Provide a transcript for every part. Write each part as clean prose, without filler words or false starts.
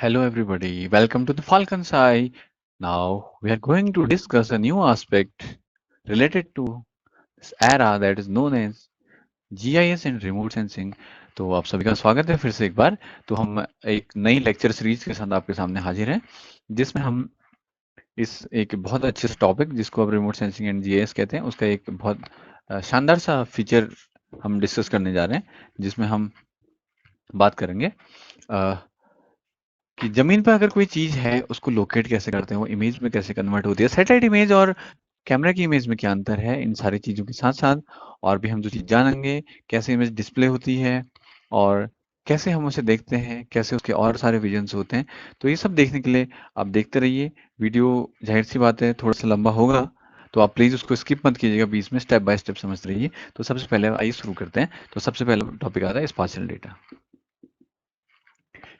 Hello, everybody. Welcome to the Falcon's Eye. Now, we are going to discuss a new aspect related to this era that is known as GIS and remote sensing. तो आप सभी का स्वागत है फिर से एक बार। तो हम एक नई लेक्चर सीरीज के साथ आपके सामने हाजिर हैं, जिसमें हम इस एक बहुत अच्छे टॉपिक जिसको आप रिमोट सेंसिंग एंड जीआईएस कहते हैं, उसका एक बहुत शानदार सा फीचर हम डिस्कस करने जा रहे हैं, जिसमें हम बात करेंगे कि जमीन पर अगर कोई चीज है उसको लोकेट कैसे करते हैं, वो इमेज में कैसे कन्वर्ट होती है, सैटेलाइट इमेज और कैमरा की इमेज में क्या अंतर है, इन सारी चीजों के साथ साथ और भी हम जो चीज जानेंगे, कैसे इमेज डिस्प्ले होती है और कैसे हम उसे देखते हैं, कैसे उसके और सारे विजन्स होते हैं। तो ये सब देखने के लिए आप देखते रहिए वीडियो। जाहिर सी बात है थोड़ा सा लंबा होगा, तो आप प्लीज उसको स्किप मत कीजिएगा, बीच में स्टेप बाय स्टेप समझते रहिए। तो सबसे पहले आइए शुरू करते हैं। तो सबसे पहला टॉपिक आता है स्पाशियल डेटा।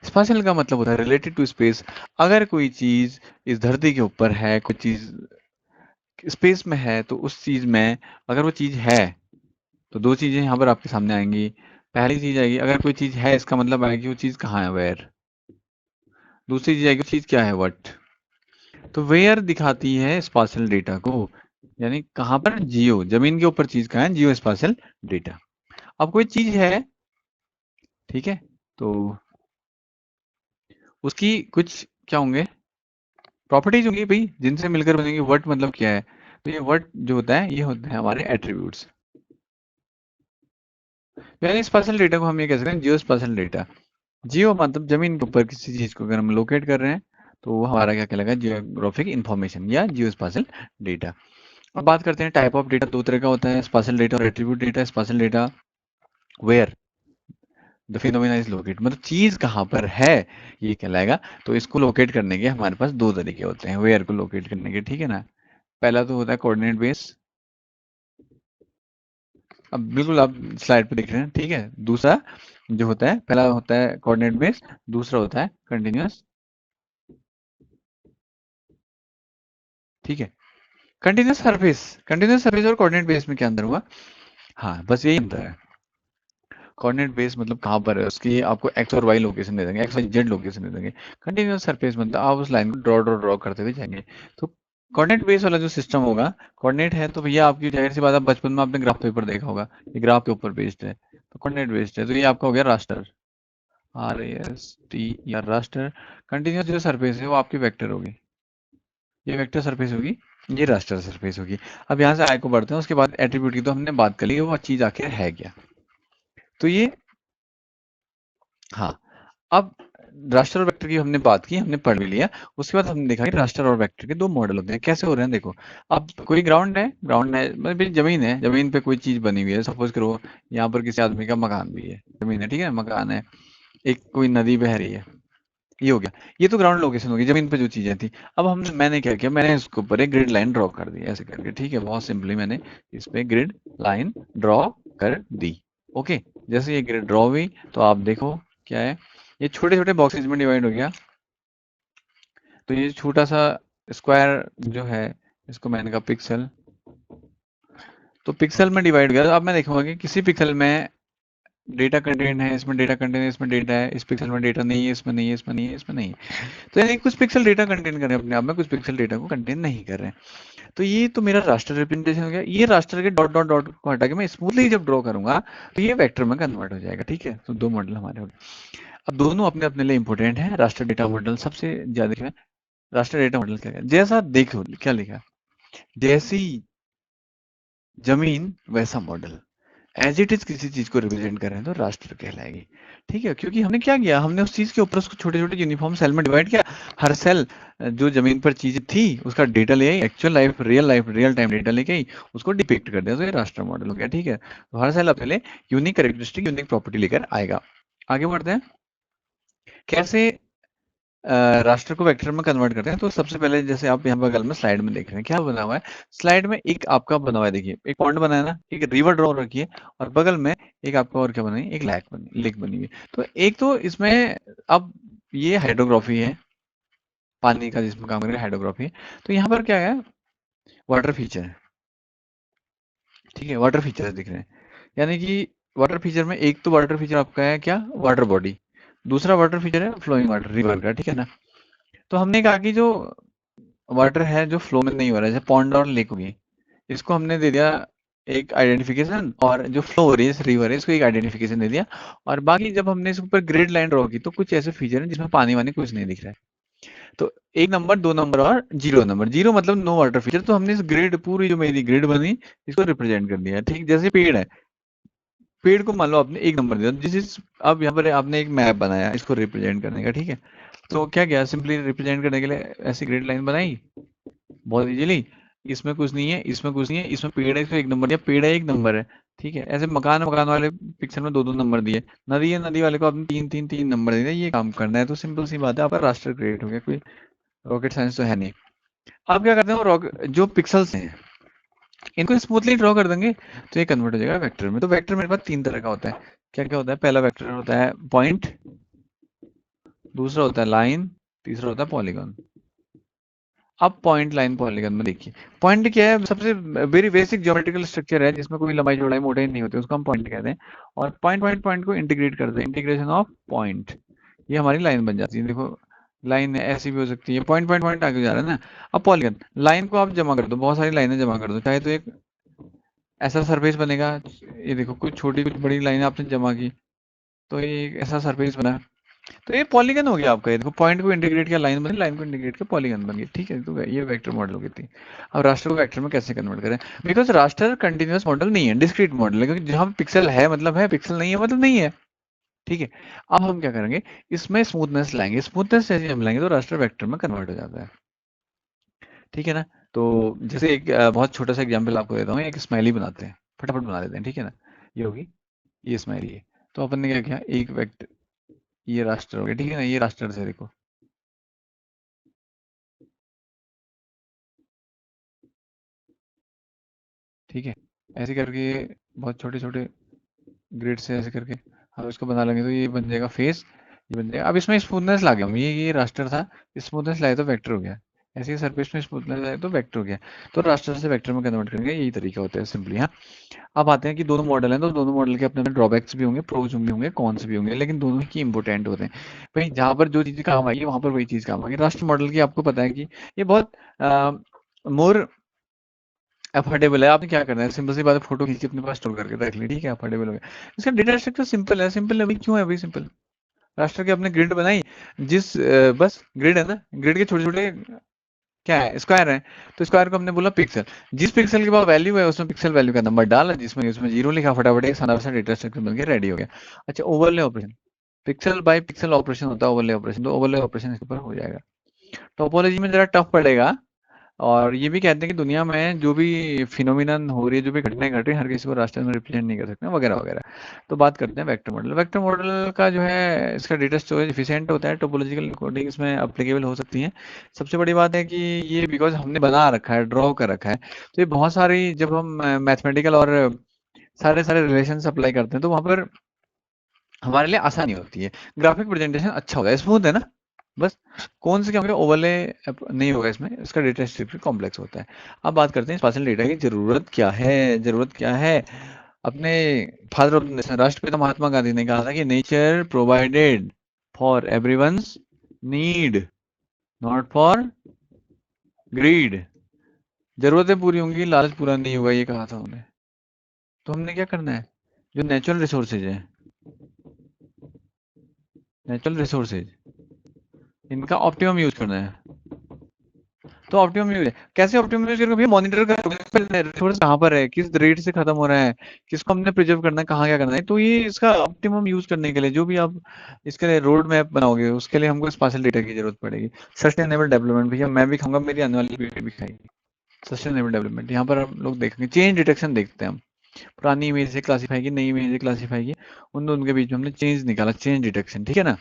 स्पाशियल का मतलब होता है रिलेटेड टू स्पेस। अगर कोई चीज इस धरती के ऊपर है, कोई चीज स्पेस में है, तो उस चीज में अगर वो चीज है तो दो चीजें यहाँ पर आपके सामने आएंगी। पहली चीज आएगी, अगर कोई चीज है इसका मतलब आएगी वो चीज कहाँ है, वेयर। दूसरी चीज आएगी वो चीज क्या है, व्हाट। तो वेयर दिखाती है स्पाशियल डेटा को, यानी कहाँ पर, जियो, जमीन के ऊपर चीज कहाँ है, जियो स्पाशियल डेटा। अब कोई चीज है, ठीक है, तो उसकी कुछ क्या होंगे, प्रॉपर्टीज होंगी भाई, जिनसे मिलकर बनेंगी वर्ड। मतलब क्या है, तो ये वर्ड जो होता है ये होते हैं हमारे एट्रीब्यूट्स। यानी स्पेशल डेटा को हम ये कह सकते हैं जियो स्पेशल डेटा। जियो मतलब जमीन के ऊपर किसी चीज को अगर हम लोकेट कर रहे हैं तो वो हमारा क्या कहलाएगा, जियोग्राफिक इंफॉर्मेशन या जियो स्पेशल डेटा। अब बात करते हैं टाइप ऑफ डेटा। दो तरह का होता है, स्पेशल डेटा और attribute data. Spatial data where the phenomena is locate, मतलब चीज कहाँ पर है ये कहलाएगा। तो इसको लोकेट करने के हमारे पास दो तरीके होते हैं वेयर को लोकेट करने के, ठीक है ना। पहला तो होता है कोऑर्डिनेट बेस, अब बिल्कुल आप स्लाइड पे देख रहे हैं, ठीक है। दूसरा जो होता है, पहला होता है कोऑर्डिनेट बेस, दूसरा होता है कंटिन्यूअस, ठीक है। कंटिन्यूअस सरफेस और कोऑर्डिनेट बेस में क्या अंतर हुआ, हाँ बस यही अंतर है। कोऑर्डिनेट बेस मतलब कहाँ पर है उसकी, आपको एक्स और वाई लोकेशन दे देंगे, एक्स वाई जेड लोकेशन दे देंगे। कंटिन्यूअस सरफेस मतलब आप उस लाइन को ड्रॉ ड्रॉ ड्रॉ करते हुए जाएंगे। तो कोऑर्डिनेट बेस वाला जो सिस्टम होगा, कोऑर्डिनेट है तो भैया आपकी जाहिर सी बात है, बचपन में आपने ग्राफ पेपर देखा होगा, ये ग्राफ के ऊपर बेस्ड है, तो कोऑर्डिनेट बेस्ड है। तो ये आपका हो गया रास्टर, RAST या रास्टर। कंटिन्यूअस जो सरफेस है वो आपकी वेक्टर होगी, ये वेक्टर सरफेस होगी, ये रास्टर सरफेस होगी। अब यहाँ से आय को बढ़ते हैं, उसके बाद एट्रीब्यूट की तो हमने बात कर ली, वो चीज आखिर है क्या। तो ये, हाँ, अब रास्टर और वेक्टर की हमने बात की, हमने पढ़ भी लिया। उसके बाद हमने देखा कि रास्टर और वेक्टर के दो मॉडल होते हैं। कैसे हो रहे हैं देखो, अब कोई ग्राउंड है मतलब भाई जमीन है, जमीन पे कोई चीज बनी हुई है, सपोज करो यहाँ पर किसी आदमी का मकान भी है, जमीन है, ठीक है, मकान है, एक कोई नदी बह रही है, ये हो गया। ये तो ग्राउंड लोकेशन होगी, जमीन पे जो चीजें थी। अब मैंने क्या किया, मैंने इसके ऊपर एक ग्रिड लाइन ड्रॉ कर दी ऐसे करके, ठीक है, बहुत सिंपली मैंने इस पे ग्रिड लाइन ड्रॉ कर दी। ओके, जैसे ये ग्रिड ड्रॉ हुई तो आप देखो क्या है, ये छोटे छोटे बॉक्सेज में डिवाइड हो गया। तो ये छोटा सा स्क्वायर जो है, इसको मैंने कहा पिक्सल, तो पिक्सल में डिवाइड हो गया। अब मैं देखूंगा कि किसी पिक्सल में डेटा कंटेंट है, इसमें डेटा कंटेंट है, इसमें डेटा है, इस पिक्सल में डेटा नहीं है, इसमें नहीं है, इसमें नहीं है, इसमें नहीं है। तो यानी कुछ पिक्सल डेटा कंटेन कर रहे हैं अपने आप में, कुछ पिक्सल डेटा को कंटेन नहीं कर रहे हैं। तो ये तो मेरा रास्टर रिप्रेजेंटेशन हो गया। ये रास्टर के डॉट डॉट डॉट को हटा के मैं स्मूथली जब ड्रॉ करूंगा तो ये वेक्टर में कन्वर्ट हो जाएगा, ठीक है। तो दो मॉडल हमारे हो गए। अब दोनों अपने अपने लिए इंपॉर्टेंट है। रास्टर डेटा मॉडल सबसे ज्यादा, रास्टर डेटा मॉडल क्या है, जैसा देखो क्या लिखा है, जैसी जमीन वैसा मॉडल, एज इट इज किसी चीज को रिप्रेजेंट कर रहे हैं तो राष्ट्र कहलाएगी, ठीक है। क्योंकि हमने क्या किया, हमने उस चीज के ऊपर उसको छोटे छोटे यूनिफॉर्म सेल में डिवाइड किया। हर सेल जो जमीन पर चीज थी उसका डेटा ले आई, actual life real time data लेके आई, उसको डिपिक्ट कर दिया, तो ये राष्ट्र मॉडल हो गया, ठीक है। तो हर सेल अपने लिए यूनिक कैरेक्टरिस्टिक, यूनिक प्रॉपर्टी लेकर आएगा। आगे बढ़ते हैं, कैसे राष्ट्र को वेक्टर में कन्वर्ट करते हैं। तो सबसे पहले जैसे आप यहाँ बगल में स्लाइड में देख रहे हैं क्या बना हुआ है, स्लाइड में एक आपका बना हुआ है, देखिए एक पॉइंट बना है ना, एक रिवर ड्रॉ रखी है, और बगल में एक आपका और क्या बना है, एक लेक बनी हुई है। तो एक तो इसमें, अब ये हाइड्रोग्राफी है, पानी का जिसमें काम करें हाइड्रोग्राफी है। तो यहाँ पर क्या है, वाटर फीचर है, ठीक है, वाटर फीचर दिख रहे हैं। यानी कि वाटर फीचर में एक तो वाटर फीचर आपका है क्या, वाटर बॉडी। दूसरा वाटर फीचर है फ्लोइंग वाटर, रिवर का, ठीक है ना। तो हमने कहा कि जो वाटर है जो फ्लो में नहीं हो रहा है, जैसे पॉन्ड और लेक होगी, इसको हमने दे दिया एक आइडेंटिफिकेशन, और जो फ्लो हो रही है रिवर है इसको एक आइडेंटिफिकेशन दे दिया। और बाकी जब हमने इसके ऊपर ग्रिड लाइन ड्रॉ की तो कुछ ऐसे फीचर हैं जिसमें पानी वानी कुछ नहीं दिख रहा है। तो 1 नंबर, 2 नंबर और 0 नंबर। 0 मतलब नो वाटर फीचर। तो हमने इस ग्रिड, पूरी जो मेरी ग्रिड बनी, इसको रिप्रेजेंट कर दिया, ठीक। जैसे पेड़ है, पेड़ को मान लो आपने 1 नंबर दिया, अब यहाँ पर आपने एक मैप बनाया इसको रिप्रेजेंट करने का, ठीक है। तो क्या किया, सिंपली रिप्रेजेंट करने के लिए ऐसी ग्रिड लाइन बनाई बहुत इजीली। इसमें कुछ नहीं है, इसमें कुछ नहीं है, इसमें पेड़ है, इसको 1 नंबर दिया, पेड़ है 1 नंबर है, ठीक है। ऐसे मकान, मकान वाले पिक्चर में 2-2 नंबर दिए। नदी है, नदी वाले को आपने 3-3 नंबर दिए। ये काम करना है तो सिंपल सी बात है, आपका रास्टर क्रिएट हो गया। कोई रॉकेट साइंस तो है नहीं। अब क्या करते हैं, वो जो पिक्सल्स हैं इनको स्मूथली ड्रॉ कर देंगे तो ये कन्वर्ट हो जाएगा वेक्टर में। तो वेक्टर मेरे पास 3 तरह का होता है। क्या क्या होता है, पहला वेक्टर होता है पॉइंट, दूसरा होता है लाइन, तीसरा होता है पॉलीगॉन। अब पॉइंट, लाइन, पॉलीगन में देखिए, पॉइंट क्या है, सबसे वेरी बेसिक ज्योमेट्रिकल स्ट्रक्चर है जिसमें कोई लंबाई चौड़ाई मोटाई नहीं होती, उसको हम पॉइंट कहते हैं। और पॉइंट पॉइंट पॉइंट को इंटीग्रेट करते हैं, इंटीग्रेशन ऑफ पॉइंट, ये हमारी लाइन बन जाती है। देखो लाइन ऐसी भी हो सकती है, पॉइंट पॉइंट पॉइंट आगे जा रहा है ना। अब पॉलीगन, लाइन को आप जमा कर दो, बहुत सारी लाइनें जमा कर दो, चाहे तो एक ऐसा सरफेस बनेगा। ये देखो कुछ छोटी कुछ बड़ी लाइनें आपने जमा की तो ये एक ऐसा सरफेस बना। तो ये पॉलीगन हो गया आपका। ये देखो पॉइंट को इंटीग्रेट किया, लाइन बनी, लाइन को इंटीग्रेट किया, पॉलीगन बन गई, ठीक है। तो ये वेक्टर मॉडल हो गई थी। अब रास्टर को वेक्टर में कैसे कन्वर्ट करें, बिकॉज रास्टर कंटिन्यूअस मॉडल नहीं है, डिस्क्रीट मॉडल है, क्योंकि जहां पिक्सल है मतलब है, पिक्सल नहीं है मतलब नहीं है, ठीक है। अब हम क्या करेंगे, इसमें स्मूथनेस लाएंगे, स्मूथनेस जैसे हम लाएंगे तो रास्टर वेक्टर में कन्वर्ट हो जाता है, ठीक है ना। तो जैसे एक बहुत छोटा सा एग्जाम्पल आपको देता हूँ, एक स्माइली बनाते हैं, फटाफट बना देते हैं, ठीक है ना। ये होगी, ये स्माइली है। तो अपन ने क्या किया, एक वेक्टर, ये रास्टर हो गया, ठीक है ना। ये रास्टर से देखो, ठीक है। ऐसे करके बहुत छोटे छोटे ग्रिड से ऐसे करके हम इसको बना लेंगे तो ये बन जाएगा फेस, ये बन जाएगा। अब इसमें स्मूथनेस ला गया हम, ये रास्टर था, स्मूथनेस लाए तो वेक्टर हो गया। ऐसे ही सरफेस में स्मूथनेस लाए तो वेक्टर हो गया। तो रास्टर से वेक्टर में कन्वर्ट करेंगे, यही तरीका होता है सिंपली, हाँ। अब आते हैं कि दोनों मॉडल हैं तो दोनों मॉडल के अपने अपने ड्रॉबैक्स भी होंगे, प्रोज भी होंगे, कॉन्स भी होंगे, लेकिन दोनों ही इंपोर्टेंट होते हैं। भाई जहाँ पर जो चीज़ काम आएगी वहां पर वही चीज़ काम आएगी। राष्ट्र मॉडल की आपको पता है कि ये बहुत मोर अफोर्डेबल है। आपने क्या करना है, सिंपल सी बात है, फोटो खींच के अपने पास स्टोर करके रख ली, ठीक है, अफोर्डेबल हो गया। इसका डेटा स्ट्रक्चर सिंपल है, सिंपल है भाई, क्यों है भाई सिंपल। राष्ट्र के अपने ग्रिड बनाई, बस ग्रिड है ना, ग्रिड के छोटे छोटे क्या है, स्क्वायर है। तो स्क्वायर को हमने बोला पिक्सल, जिस पिक्सल के पास वैल्यू है उसमें पिक्सल वैल्यू का नंबर डाला, जिसमें उसमें 0 लिखा, फटाफट एक सारा सा डेटा स्ट्रक्चर बन के रेडी हो गया। अच्छा, overlay operation, pixel by pixel operation होता है ओवरले ऑपरेशन, तो ओवरले ऑपरेशन इसके ऊपर हो जाएगा। टोपोलॉजी में जरा टफ पड़ेगा। और ये भी कहते हैं कि दुनिया में जो भी फिनोमिनन हो रही है, जो भी घटनाएं घट रही है, हर किसी को रास्टर में रिप्रेजेंट नहीं कर सकते, वगैरह वगैरह। तो बात करते हैं वेक्टर मॉडल। वेक्टर मॉडल का जो है, इसका डेटा स्टोरेज एफिशिएंट होता है, टोपोलॉजिकल कोडिंग इसमें अप्लीकेबल हो सकती है। सबसे बड़ी बात है कि ये बिकॉज हमने बना रखा है, ड्रॉ कर रखा है, तो ये बहुत सारी, जब हम मैथमेटिकल और सारे सारे रिलेशन अप्लाई करते हैं तो वहां पर हमारे लिए आसानी होती है। ग्राफिक प्रेजेंटेशन अच्छा होगा, स्मूथ है ना। बस कौन से क्या होगा, ओवरले नहीं होगा इसमें, इसका डेटा स्ट्रक्चर कॉम्प्लेक्स होता है। अब बात करते हैं स्पेशल डेटा की जरूरत क्या है, जरूरत क्या है। अपने फादर ऑफ द नेशन, राष्ट्रपिता महात्मा गांधी ने कहा था कि nature provided for everyone's need, not for greed. जरूरतें पूरी होंगी, लालच पूरा नहीं होगा, ये कहा था उन्होंने। तो हमने क्या करना है, जो नेचुरल रिसोर्सेज है, नेचुरल रिसोर्सेज, इनका ऑप्टिमम यूज करना है। तो ऑप्टिमम यूज है, कैसे ऑप्टिमम यूज करोगे भैया, मॉनिटर करोगे रिसोर्स कहाँ पर है, किस रेट से खत्म हो रहा है, किसको हमने प्रिजर्व करना है, कहाँ क्या करना है। तो ये इसका ऑप्टिमम यूज करने के लिए जो भी आप इसके लिए रोड मैप बनाओगे, उसके लिए हमको स्पेशल डेटा की जरूरत पड़ेगी। सस्टेनेबल डेवलपमेंट, भैया मैं भी खाऊंगा, मेरी आने वाली पीढ़ी भी खाएगी। सस्टेनेबल डेवलपमेंट, यहाँ पर हम लोग देखेंगे चेंज डिटेक्शन देखते हैं हम। पुरानी इमेज से क्लासीफाई की, नई इमेज से क्लासीफाई की, उन दोनों के बीच में हमने चेंज निकाला, चेंज डिटेक्शन, ठीक है ना।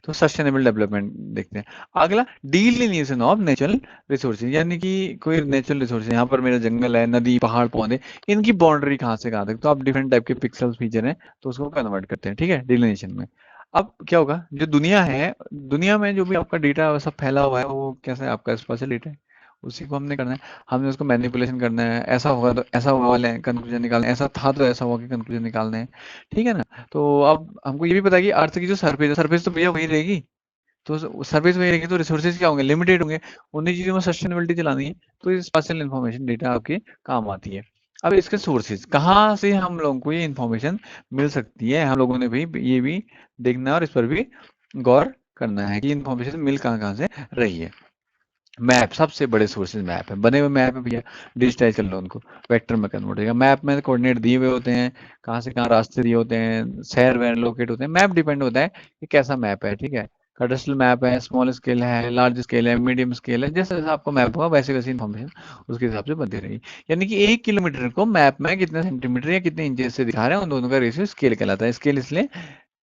तो सस्टेनेबल डेवलपमेंट देखते हैं। अगला, डिलिनिएशन ऑफ नेचुरल रिसोर्सेज, यानी कि कोई नेचुरल रिसोर्स, यहाँ पर मेरा जंगल है, नदी, पहाड़, पौधे, इनकी बाउंड्री कहाँ से कहाँ तक, तो आप डिफरेंट टाइप के पिक्सल्स फीचर हैं तो उसको कन्वर्ट करते हैं, ठीक है, डिलिनिएशन में। अब क्या होगा, जो दुनिया है, दुनिया में जो भी आपका डेटा सब फैला हुआ है वो कैसा है, आपका स्पेशल डेटा है, उसी को हमने करना है, हमने उसको मैनिपुलेशन करना है, ऐसा होगा तो ऐसा हुआ वाले कंक्लूजन निकालने हैं, ऐसा था तो ऐसा हुआ के कंक्लूजन निकालने हैं, ठीक है ना। तो अब हमको ये भी पता है कि अर्थ की जो सरफेस है, सरफेस तो भैया वही रहेगी, तो सर्विस वही रहेगी, तो रिसोर्सेज क्या होंगे, लिमिटेड होंगे, उन्हीं चीजों में सस्टेनेबिलिटी चलानी है, तो ये स्पेशल इन्फॉर्मेशन डेटा आपके काम आती है। अब इसके सोर्सेज कहाँ से हम लोगों को ये इन्फॉर्मेशन मिल सकती है, हम लोगों ने भी ये भी देखना है और इस पर भी गौर करना है कि इन्फॉर्मेशन मिल कहाँ कहाँ से रही है। मैप सबसे बड़े सोर्सेज मैप है, बने हुए मैप है भैया, डिजिटाइज कर लो उनको, वेक्टर में कन्वर्ट होगा, मैप में कोऑर्डिनेट दिए हुए होते हैं, कहाँ से कहाँ रास्ते दिए होते हैं, शहर वहर लोकेट होते हैं, मैप डिपेंड होता है कि कैसा मैप है, ठीक है। कडस्ट्रल मैप है, स्मॉल स्केल है, लार्ज स्केल है, मीडियम स्केल है, जैसे जैसे आपको मैप होगा वैसे वैसे इन्फॉर्मेशन उसके हिसाब से बनती रहेगी। यानी कि 1 किलोमीटर को मैप में कितने सेंटीमीटर या कितने इंचेस से दिखा रहे हैं, उन दोनों का रेशियो स्केल कहलाता है। स्केल इसलिए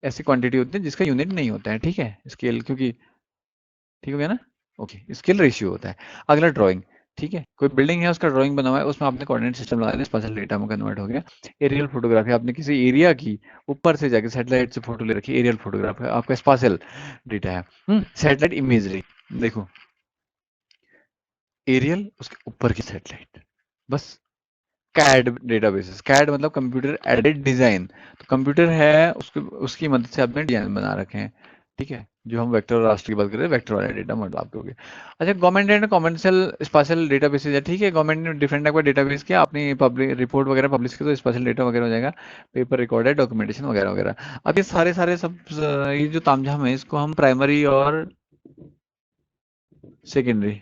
ऐसी क्वांटिटी होती है जिसका यूनिट नहीं होता है, ठीक है, स्केल, क्योंकि ठीक हो गया ना। ओके, स्केल रेशियो होता है। अगला ड्राइंग, ठीक है, कोई बिल्डिंग है उसका ड्राइंग बना हुआ है, उसमें आपने कोऑर्डिनेट सिस्टम लगा दिया, स्पेशल डेटा में कन्वर्ट हो गया। एरियल फोटोग्राफी, आपने किसी एरिया की ऊपर से जाके सैटेलाइट से फोटो ले रखी, एरियल फोटोग्राफी आपका स्पेशल डेटा है। सैटेलाइट इमेजरी, देखो एरियल उसके ऊपर की सैटेलाइट, बस। कैड डेटाबेसेस, कैड मतलब कंप्यूटर एडेड डिजाइन, तो कंप्यूटर है उसके उसकी मदद से आपने डिजाइन बना रखे हैं, ठीक है। जो हम वेक्टर और रास्टर की बात कर रहे हैं, वेक्टर वाले डेटा मतलब आपके हो गए। अच्छा, गवर्नमेंट ने कॉमर्शियल स्पेशल डेटाबेसेस है, ठीक है, गवर्नमेंट ने डिफरेंट टाइप का डेटाबेस किया, अपनी पब्लिक रिपोर्ट वगैरह पब्लिश की तो स्पेशल डेटा वगैरह हो जाएगा, पेपर रिकॉर्ड है, डॉक्यूमेंटेशन वगैरह वगैरह। अब ये सारे सारे सब ये जो तामझाम है, इसको हम प्राइमरी और सेकेंडरी,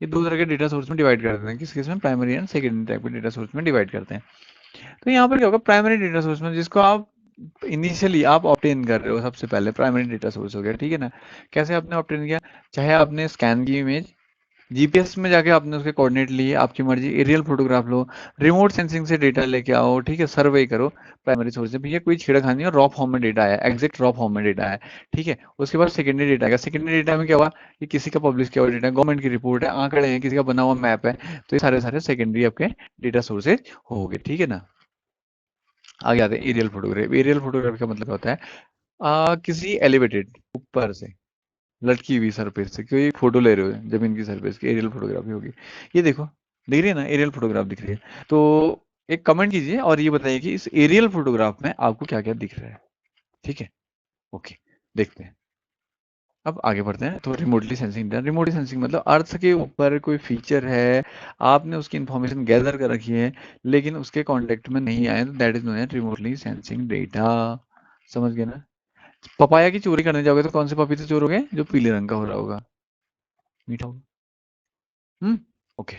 ये दो तरह के डेटा सोर्स में डिवाइड करते हैं, किस किस में, प्राइमरी एंड सेकेंडरी टाइप के डेटा सोर्स में डिवाइड करते हैं। तो यहाँ पर क्या होगा, प्राइमरी डेटा सोर्स में जिसको आप इनिशियली आप ऑप्टेन कर रहे हो, सबसे पहले प्राइमरी डेटा सोर्स हो गया, ठीक है ना। कैसे आपने ऑप्टेन किया, चाहे आपने स्कैन की इमेज, जीपीएस में जाके आपने उसके कोऑर्डिनेट लिए, आपकी मर्जी, एरियल फोटोग्राफ लो, रिमोट सेंसिंग से डेटा लेके आओ, ठीक है, सर्वे करो, प्राइमरी सोर्स से भैया कोई छेड़खानी और रॉ फॉर्म में डेटा आया, एग्जैक्ट रॉ फॉर्म में डेटा है, ठीक है। उसके बाद सेकेंडरी डेटा आएगा, सेकेंडरी डेटा में क्या हुआ, कि किसी का पब्लिश किया हुआ डेटा, गवर्नमेंट की रिपोर्ट है, आंकड़े हैं, किसी का बना हुआ मैप है, तो ये सारे सारे सेकेंडरी आपके डेटा सोर्सेज हो गए, ठीक है ना। आगे आते हैं एरियल फोटोग्राफी। एरियल फोटोग्राफी का मतलब होता है किसी एलिवेटेड ऊपर से लटकी हुई सरफेस से कोई फोटो ले रहे हो जमीन की सरफेस की, एरियल फोटोग्राफी होगी। ये देखो, दिख रही है ना, एरियल फोटोग्राफ दिख रही है। तो एक कमेंट कीजिए और ये बताइए कि इस एरियल फोटोग्राफ में आपको क्या क्या दिख रहा है, ठीक है। ओके, देखते हैं। अब आगे बढ़ते हैं। तो रिमोटली सेंसिंग, रिमोटली सेंसिंग मतलब अर्थ के ऊपर कोई फीचर है, आपने उसकी इंफॉर्मेशन गैदर कर रखी है, लेकिन उसके कांटेक्ट में नहीं आए, तो that is known as remotely sensing data. समझ गए ना। पपाया की चोरी करने जाओगे तो कौन से पपीते चोर हो गए, जो पीले रंग का हो रहा होगा, मीठा होगा। ओके।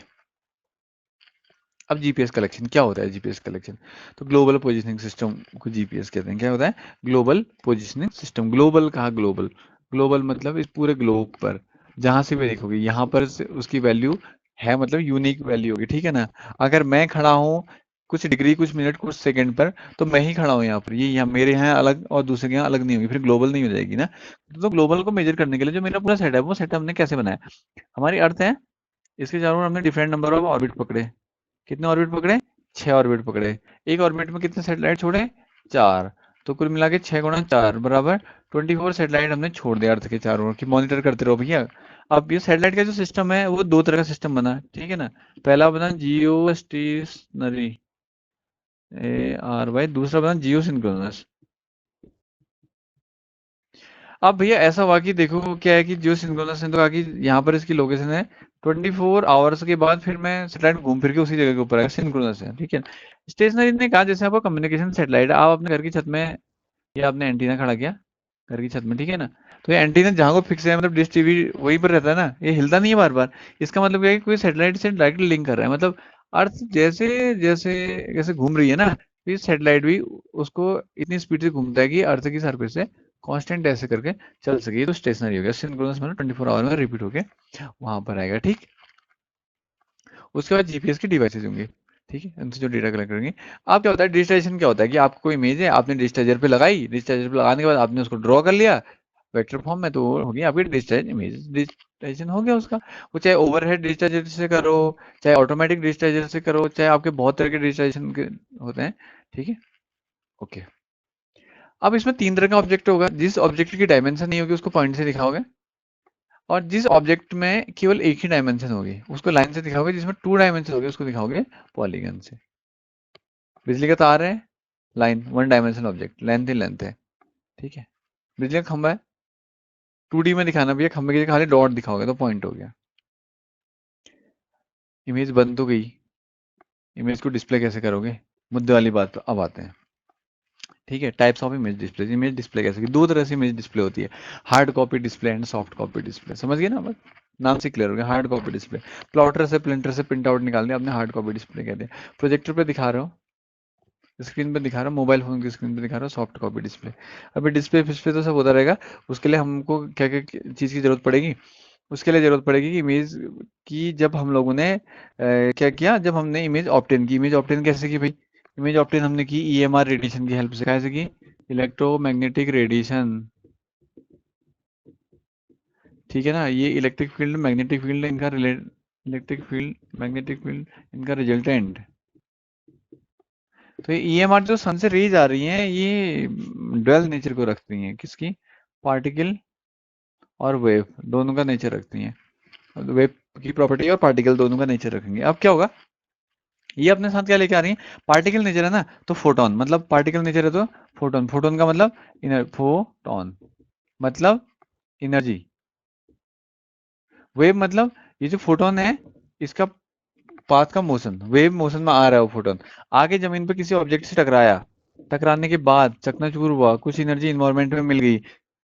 अब जीपीएस कलेक्शन क्या होता है, जीपीएस कलेक्शन, तो ग्लोबल पोजीशनिंग सिस्टम को जीपीएस कहते हैं। क्या होता है, ग्लोबल पोजीशनिंग सिस्टम। ग्लोबल कहा, ग्लोबल, ग्लोबल मतलब इस पूरे ग्लोब पर जहां से भी देखोगे, यहाँ पर उसकी वैल्यू है, मतलब यूनिक वैल्यू होगी, ठीक है ना। अगर मैं खड़ा हूँ कुछ डिग्री, कुछ मिनट, कुछ सेकंड पर, तो मैं ही खड़ा हूँ यहाँ पर, ये यहाँ मेरे यहाँ अलग और दूसरे के यहाँ अलग नहीं होगी, फिर ग्लोबल नहीं हो जाएगी ना। तो ग्लोबल को मेजर करने के लिए जो मेरा पूरा सेट है, वो सेट हमने कैसे बनाया, हमारी अर्थ है, इसके चारों ओर हमने डिफरेंट नंबर ऑफ ऑर्बिट पकड़े। कितने ऑर्बिट पकड़े, 6 ऑर्बिट पकड़े। एक ऑर्बिट में कितने सैटेलाइट छोड़े, 4। तो कुल मिला के 6 × 4 बराबर 24 सैटेलाइट हमने छोड़ दिया अर्थ के चारों ओर, की मॉनिटर करते रहो भैया। अब ये सैटेलाइट का जो सिस्टम है वो दो तरह का सिस्टम बना, ठीक है ना। पहला बना जियो स्टेशनरी, ARY, दूसरा बना जियो सिंक्रोनस। अब भैया ऐसा हुआ कि देखो क्या है कि जियो सिंक्रोनस ने तो कहा कि यहाँ पर इसकी लोकेशन है, 24 आवर्स के बाद फिर मैं सैटेलाइट घूम फिर के उसी जगह के ऊपर आएगा, सिंक्रोनस है, ठीक है। स्टेशनरी ने कहा जैसे आपका कम्युनिकेशन सैटेलाइट, आप अपने घर की छत में या आपने एंटीना खड़ा किया घर की छत में, ठीक है ना। तो ये एंटीना जहाँ को फिक्स है, मतलब डिश टीवी वहीं पर रहता है ना, ये हिलता नहीं है बार बार। इसका मतलब क्या है कि कोई सैटेलाइट से डायरेक्टली लिंक कर रहा है, मतलब अर्थ जैसे जैसे जैसे घूम रही है ना, तो ये सैटेलाइट भी उसको इतनी स्पीड से घूमता है कि अर्थ की सरफेस से कांस्टेंट ऐसे करके चल सके। तो स्टेशनरी हो गया, सिंक्रोनस मतलब 24 आवर में रिपीट होके वहां पर आएगा, ठीक। उसके बाद जीपीएस की डिवाइसेज होंगी, ठीक है, उनसे जो डेटा कलेक्ट करेंगे। अब क्या होता है, डिजिटाइजेशन क्या होता है कि आपको कोई इमेज है, आपने डिजिटाइजर पे लगाई, डिजिटाइजर पे लगाने के बाद आपने उसको ड्रॉ कर लिया वेक्टर फॉर्म में, तो वो हो गई आपकी डिजिटाइज इमेज, डिजिटाइजेशन हो गया उसका। वो चाहे ओवरहेड डिजिटाइजर से करो, चाहे ऑटोमेटिक डिजिटाइजर से करो, चाहे आपके बहुत तरह के डिजिटाइजेशन के होते हैं, ठीक है। ओके। अब इसमें 3 तरह का ऑब्जेक्ट होगा, जिस ऑब्जेक्ट की डायमेंशन नहीं होगी उसको पॉइंट से दिखाओगे, और जिस ऑब्जेक्ट में केवल एक ही डायमेंशन होगी उसको लाइन से दिखाओगे, जिसमें 2 डायमेंशन होगी उसको दिखाओगे पॉलीगन से। बिजली का तार है, लाइन 1 डायमेंशन ऑब्जेक्ट, लेंथ ही लेंथ है, ठीक है। बिजली का खंभा है, 2D में दिखाना भैया, खंभे की जगह खाली डॉट दिखाओगे तो पॉइंट हो गया। इमेज बन तो गई, इमेज को डिस्प्ले कैसे करोगे, मुद्दे वाली बात पे अब आते हैं, ठीक है। Types of image display, image display कैसे की, दो तरह से इमेज डिस्प्ले होती है, hard copy display and soft copy display. समझ गए ना, बस नाम से क्लियर हो गया। हार्ड कॉपी डिस्प्ले, प्लॉटर से प्रिंटर से प्रिंट आउट निकाल दिया आपने, हार्ड कॉपी डिस्प्ले कहते हैं। प्रोजेक्टर पे दिखा रहे हो, स्क्रीन पे दिखा रहा हूँ, मोबाइल फोन की स्क्रीन पे दिखा रहा हूँ, सॉफ्ट कॉपी डिस्प्ले। अभी डिस्प्ले फिस्प्ले तो सब होता रहेगा, उसके लिए हमको क्या क्या चीज़ की जरूरत पड़ेगी, उसके लिए जरूरत पड़ेगी कि इमेज की, जब हम लोगों ने क्या किया, जब हमने इमेज ऑब्टेन की। इमेज ऑब्टेन कैसे की भाई, इमेज ऑब्टेन हमने की ईएमआर रेडिएशन की हेल्प से। कैसे की, इलेक्ट्रोमैग्नेटिक रेडिएशन, ठीक है ना। ये इलेक्ट्रिक फील्ड मैग्नेटिक फील्ड इनका relate, electric field magnetic field इनका रिजल्टेंट। तो ये ईएमआर जो सन से रेज आ रही हैं, ये ड्वेल नेचर को रखती हैं, किसकी, पार्टिकल और वेव दोनों का नेचर रखती हैं। वेव की प्रॉपर्टी और पार्टिकल दोनों का नेचर रखेंगे। अब क्या होगा, ये अपने साथ क्या लेके आ रही है, पार्टिकल नेचर है ना, तो फोटोन, मतलब पार्टिकल नेचर है तो फोटोन, फोटोन का मतलब फोटोन मतलब एनर्जी, वेव मतलब ये जो फोटोन है इसका पाथ का मोशन, वेव मोशन में आ रहा है वो फोटोन, आगे जमीन पे किसी ऑब्जेक्ट से टकराया, टकराने के बाद चकनाचूर हुआ, कुछ एनर्जी इन्वायरमेंट में मिल गई,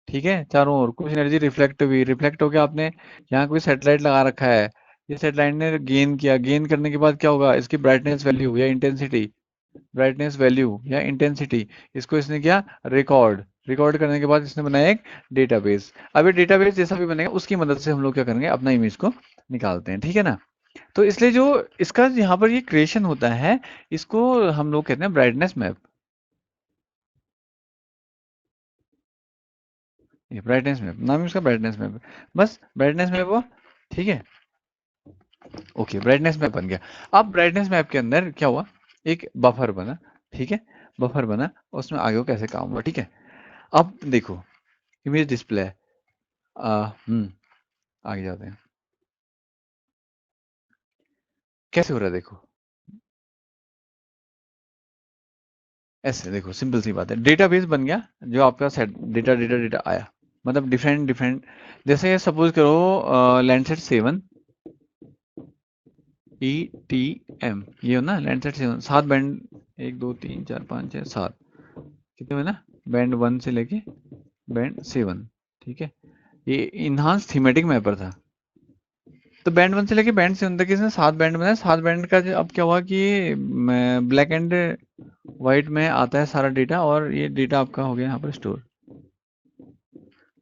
ठीक है, चारों ओर कुछ एनर्जी रिफ्लेक्ट हुई, रिफ्लेक्ट होकर आपने यहाँ कोई सेटेलाइट लगा रखा है, ये सेटेलाइट ने गेन किया, गेन करने के बाद क्या होगा, इसकी ब्राइटनेस वैल्यू या इंटेंसिटी, ब्राइटनेस वैल्यू या इंटेंसिटी, इसको इसने किया रिकॉर्ड, रिकॉर्ड करने के बाद इसने बनाया एक डेटाबेस। अब ये डेटाबेस जैसा भी बनेगा उसकी मदद से हम लोग क्या करेंगे, अपना इमेज को निकालते हैं, ठीक है ना। तो इसलिए जो इसका यहाँ पर ये क्रिएशन होता है, इसको हम लोग कहते हैं ब्राइटनेस मैप, ये ब्राइटनेस मैप नाम है उसका, ब्राइटनेस मैप, बस ब्राइटनेस मैप हुआ, ठीक है। ओके, ब्राइटनेस मैप बन गया। अब ब्राइटनेस मैप के अंदर क्या हुआ, एक बफर बना, ठीक है, बफर बना, उसमें आगे वो कैसे काम हुआ, ठीक है। अब देखो इमेज डिस्प्ले है, आगे जाते हैं, कैसे हो रहा है देखो, ऐसे देखो, सिंपल सी बात है, डेटाबेस बन गया, जो आपका सेट डेटा डेटा डेटा आया, मतलब डिफरेंट डिफरेंट, जैसे सपोज करो लैंडसेट 7 ETM, ये हो ना लैंडसेट 7, 7 बैंड, 1 2 3 4 5 6 7, कितने हुए ना, बैंड 1 से लेके बैंड 7, ठीक है। ये इनहांस थीमेटिक मैपर था, तो बैंड 1 से लेके बैंड 7 तक इसने 7 बैंड बनाए। 7 बैंड का अब क्या हुआ कि ब्लैक एंड व्हाइट में आता है सारा डेटा, और ये डेटा आपका हो गया यहाँ पर स्टोर,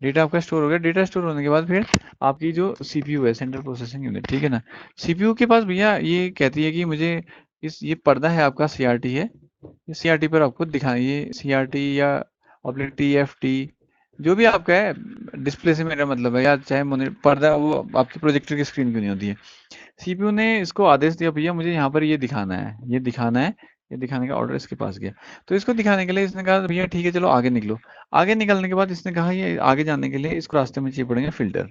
डेटा आपका स्टोर हो गया। डेटा स्टोर होने के बाद फिर आपकी जो सीपीयू है, सेंट्रल प्रोसेसिंग यूनिट, ठीक है ना, सीपीयू के पास भैया ये कहती है कि मुझे इस, ये पर्दा है आपका सीआरटी है, ये सीआरटी पर आपको दिखाना, ये सीआरटी या ऑब्लिक टीएफटी जो भी आपका है, डिस्प्ले से मेरा मतलब है, या चाहे पर्दा वो आपकी प्रोजेक्टर की स्क्रीन क्यों नहीं होती है, सीपीयू ने इसको आदेश दिया भैया मुझे यहाँ पर ये दिखाना है, ये दिखाना है, ये दिखाने का ऑर्डर इसके पास गया। तो इसको दिखाने के लिए इसने कहा भैया ठीक है चलो आगे निकलो। आगे निकलने के बाद इसने कहा ये आगे जाने के लिए इसको रास्ते में चाहिए पड़ेंगे फिल्टर।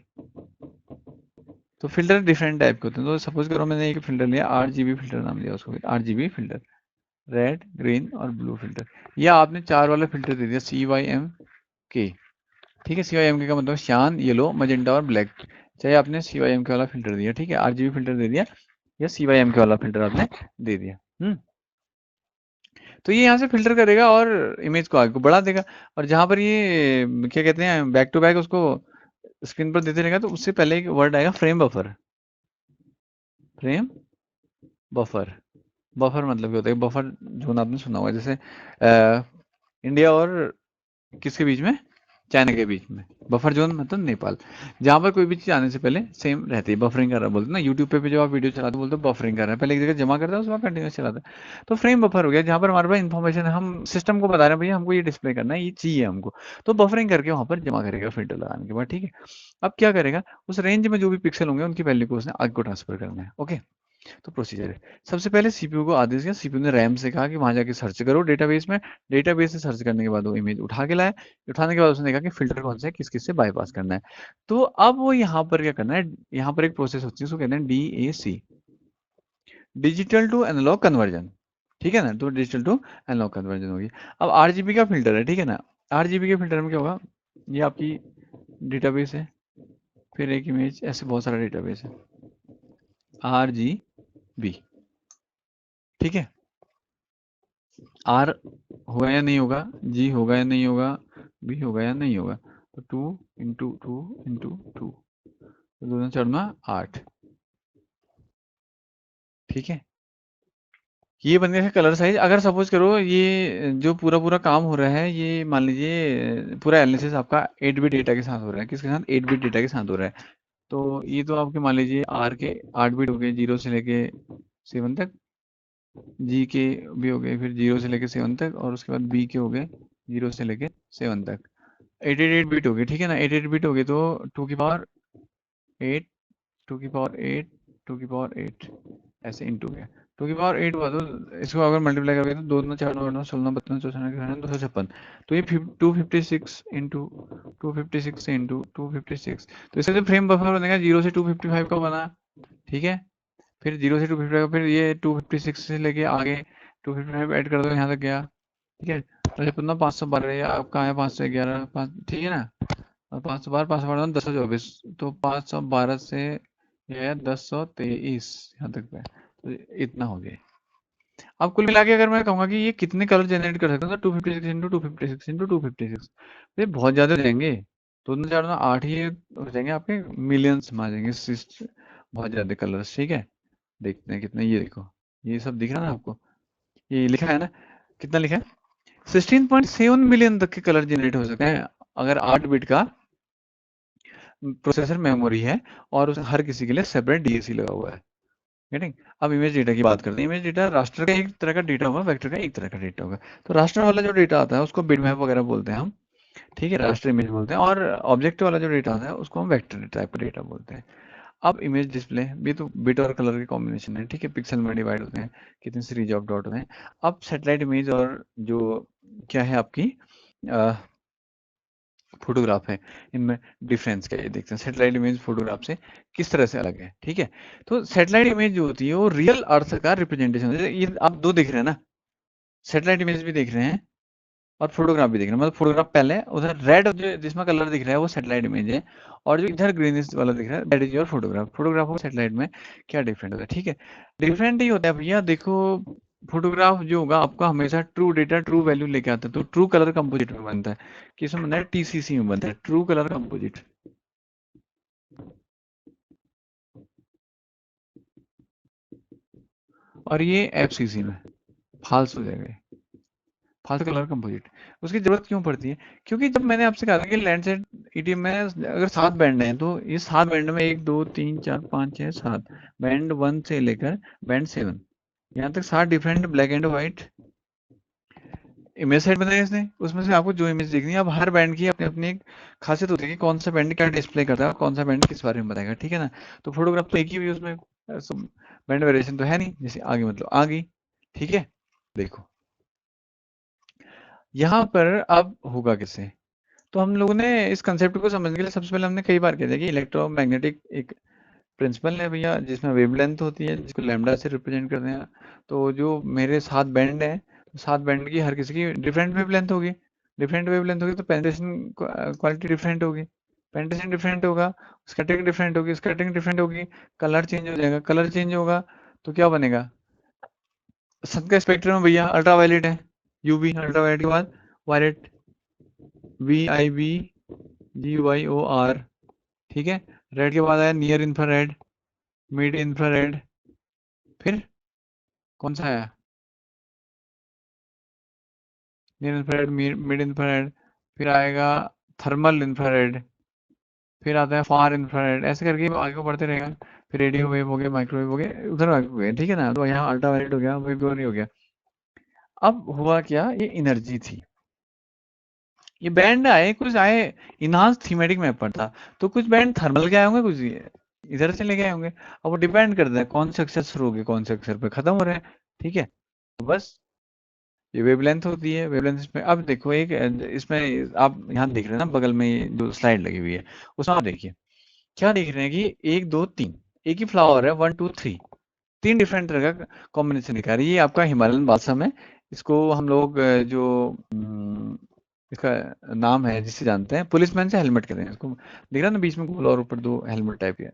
तो फिल्टर डिफरेंट टाइप के होते हैं, तो सपोज करो मैंने एक फिल्टर लिया, RGB फिल्टर नाम दिया उसको, RGB फिल्टर, रेड ग्रीन और ब्लू फिल्टर, या आपने 4 वाला फिल्टर दे दिया CYMK, ठीक है। CYMK का मतलब शान, येलो, मजेंटा और ब्लैक, चाहे आपने CYMK वाला फिल्टर दिया, ठीक है, RGB फिल्टर दे दिया या CYMK वाला फिल्टर आपने दे दिया। तो ये यहाँ से फिल्टर करेगा और इमेज को आगे को बढ़ा देगा, और जहां पर ये क्या कहते हैं बैक टू बैक उसको स्क्रीन पर देते रहेगा, तो उससे पहले एक वर्ड आएगा frame buffer, frame buffer, buffer मतलब क्या होता है, बफर जोन आपने सुना होगा, जैसे इंडिया और किसके बीच में, चाइना के बीच में, बफर जोन मतलब नेपाल, जहां पर कोई भी चीज आने से पहले सेम रहती है, बफरिंग कर रहा बोलते हैं ना, यूट्यूब पे भी जब आप वीडियो चलाते बोलते हो बफरिंग कर रहा है, पहले एक जगह जमा करता है उसके बाद कंटिन्यूस चलाता है। तो फ्रेम बफर हो गया, जहां पर हमारे पास इन्फॉर्मेशन है, हम सिस्टम को बता रहे हैं भैया हमको ये डिस्प्ले करना है, ये चाहिए हमको, तो बफरिंग करके वहां पर जमा करेगा फिल्टर लगाने के बाद, ठीक है। अब क्या करेगा, उस रेंज में जो भी पिक्सल होंगे उनकी वैल्यू को उसने आगे को ट्रांसफर करना है, ओके। तो प्रोसीजर है, सबसे पहले सीपीयू को आदेश किया, सीपीयू ने रैम से कहा कि वहां जाके सर्च करो डेटाबेस में, डेटाबेस से सर्च करने के बाद वो इमेज उठा के लाया, उठाने के बाद उसने देखा कि फिल्टर कौन सा है, किस किस से बाईपास करना है। तो अब वो यहाँ पर क्या करना है, यहाँ पर एक प्रोसेस होती है उसको कहते हैं DAC, digital to analog conversion, ठीक है ना, तो डिजिटल टू एनालॉग कन्वर्जन होगी। अब RGB का फिल्टर है, ठीक है ना, RGB के फिल्टर में क्या होगा, ये आपकी डेटाबेस है, फिर एक इमेज, ऐसे बहुत सारा डेटाबेस है, RGB, ठीक है, R होगा या नहीं होगा, G होगा या नहीं होगा, B होगा या नहीं होगा, तो 2 × 2 × 2, तो दोनों चढ़ना 8, ठीक है। ये बन गया कलर साइज। अगर सपोज करो ये जो पूरा पूरा काम हो रहा है, ये मान लीजिए पूरा एनालिसिस आपका 8 बिट डेटा के साथ हो रहा है, किसके साथ, 8 बिट डेटा के साथ हो रहा है, तो ये तो आपके मान लीजिए आर के 8 बिट हो गए, 0 से लेके 7 तक, जी के भी हो गए फिर 0 से लेके 7 तक, और उसके बाद बी के हो गए 0 से लेके 7 तक, 88 बिट हो गए, ठीक है ना, 88 बिट हो गए, तो 2 की पावर 8, 2 की पावर 8, 2 की पावर 8, ऐसे इंटू गया, 2 की पावर 8 हुआ, तो इसको अगर मल्टीप्लाई करोगे तो 2 9 4 9 9 16 32 64 256, तो ये 256 इंटू 256 इंटू 256, तो इसका जो फ्रेम बफर बनेगा 0 से 255 का बना, ठीक है, फिर 0 से 255, फिर ये 256 से लेके आगे 255 ऐड कर दो यहाँ तक गया, ठीक है, तो जब पुनः 512 या आपका है 511 5, ठीक है ना, और 512 512 1024, तो 512 से ये है 1023 यहाँ तक पे, तो इतना हो गया। अब कुल मिला के अगर मैं कहूँगा कि ये कितने कलर जनरेट कर सकता हूँ, तो 256 इंटू 256 इंटू 256, ये बहुत ज्यादा हो जाएंगे, तो 2 4 8 ही हो जाएंगे आपके, मिलियंस में आ जाएंगे, बहुत ज्यादा कलर्स, ठीक है। देखते हैं कितने, ये देखो, ये सब दिख रहा है ना आपको, ये लिखा है ना, कितना लिखा है, 16.7 मिलियन तक के कलर जनरेट हो सकते हैं, अगर 8 बिट का प्रोसेसर मेमोरी है, और उस हर किसी के लिए सेपरेट DAC लगा हुआ है, गेटिंग। अब इमेज डेटा की बात करते हैं, इमेज डेटा रास्टर का एक तरह का डेटा होगा, वेक्टर का एक तरह का डेटा होगा, तो रास्टर वाला जो डेटा आता है उसको बिटमैप वगैरह बोलते हैं हम, ठीक है, रास्टर इमेज बोलते हैं, और ऑब्जेक्ट वाला जो डेटा आता है उसको हम वेक्टर टाइप का डेटा बोलते हैं। अब इमेज डिस्प्ले, ये तो बिट और कलर के कॉम्बिनेशन है, ठीक है, पिक्सल में डिवाइड होते हैं, कितने सीरीज ऑफ डॉट होते हैं। अब सैटेलाइट इमेज और जो क्या है आपकी फोटोग्राफ है, इनमें डिफरेंस क्या है, ये देखते हैं सैटेलाइट इमेज फोटोग्राफ से किस तरह से अलग है, ठीक है। तो सैटेलाइट इमेज जो होती है वो रियल अर्थ का रिप्रेजेंटेशन है, ये आप दो देख रहे हैं ना, सैटेलाइट इमेज भी देख रहे हैं और फोटोग्राफ भी देख रहे हैं, मतलब फोटोग्राफ पहले है, उधर रेड जो जिसमें कलर दिख रहा है वो सैटेलाइट इमेज है, और जो इधर ग्रीनिश वाला दिख रहा है that is your photograph. Photograph और सैटेलाइट में क्या डिफरेंट होता है, ठीक है, डिफरेंट ही होता है भैया। देखो फोटोग्राफ जो होगा आपका हमेशा ट्रू डेटा ट्रू वैल्यू लेके आता है, तो ट्रू कलर कंपोजिट में बनता है, किसमें बनता है, TCC में बनता है, ट्रू कलर कंपोजिट, और ये FCC में फाल्स हो जाएगा, फाल्स कलर कंपोजिट। उसकी जरूरत क्यों पड़ती है, क्योंकि जब मैंने आपसे कहा था कि लैंडसेट ETM में अगर 7 बैंड हैं, तो ये 7 बैंड में 1 2 3 4 5 6 7 बैंड 1 से लेकर बैंड 7, यहाँ तक 7 different black and white image set बनाया इसने, उसमें से आपको जो इमेज देखनी है, अब हर बैंड की अपनी अपनी एक खासियत होती है कि कौन सा बैंड क्या डिस्प्ले करता है और कौन सा बैंड किस बारे में बताएगा, ठीक है ना। तो फोटोग्राफ तो एक ही हुई, उसमें बैंड वेरिएशन तो है नहीं, जैसे आगे मतलब आ गई, ठीक है। देखो यहाँ पर अब होगा कैसे, तो हम लोगों ने इस कंसेप्ट को समझने के लिए सबसे पहले हमने कई बार किया था कि इलेक्ट्रोमैग्नेटिक एक प्रिंसिपल है भैया, जिसमें वेवलेंथ होती है जिसको लैम्डा से रिप्रेजेंट करते हैं, तो जो मेरे 7 बैंड है, 7 बैंड की हर किसी की डिफरेंट वेवलेंथ होगी, डिफरेंट वेवलेंथ होगी, तो पेनिट्रेशन क्वालिटी डिफरेंट होगी, पेनिट्रेशन डिफरेंट होगा, स्कैटरिंग डिफरेंट होगी, स्कैटरिंग डिफरेंट होगी, कलर चेंज हो जाएगा, कलर चेंज होगा, तो क्या बनेगा, सन का स्पेक्ट्रम है भैया अल्ट्रा वायलेट है, UV, अल्ट्रा वायलेट के बाद वायलेट, VIBGYOR, ठीक है। रेड के बाद आया नियर इंफ्रारेड, मिड इंफ्रारेड, फिर कौन सा आया, नियर इंफ्रारेड, मिड इंफ्रारेड, फिर आएगा थर्मल इंफ्रारेड, फिर आता है फार इंफ्रारेड, ऐसे करके आगे को बढ़ते रहेगा, फिर रेडियो वेव हो गया, माइक्रोवेव हो गया, उधर आगे हो गया, ठीक है ना, तो यहाँ अल्ट्रा वायलेट हो गया, वेव हो गया। अब हुआ क्या, ये एनर्जी थी, ये बैंड आए, कुछ आए इनहांस थीमेटिक मैप पर था, तो कुछ बैंड थर्मल के आए होंगे, कुछ इधर से लेके आए होंगे। अब वो डिपेंड करता है कौन से अक्षर शुरू हो गए कौन से अक्षर पे खत्म हो रहे हैं, ठीक है। तो बस ये वेवलेंथ होती है। वेवलेंथ इसमें अब देखो एक इसमें आप यहाँ देख रहे हैं ना बगल में ये जो स्लाइड लगी हुई है उसमें आप देखिए क्या देख रहे हैं कि एक दो तीन एक ही फ्लावर है, 1 2 3 तीन डिफरेंट तरह का कॉम्बिनेशन दिखा रही है। ये आपका हिमालयन बालसम है। इसको हम लोग जो इसका नाम है जिससे जानते हैं पुलिसमैन से हेलमेट कहते हैं इसको। दिख रहा है ना बीच में गोल और ऊपर दो हेलमेट टाइप के।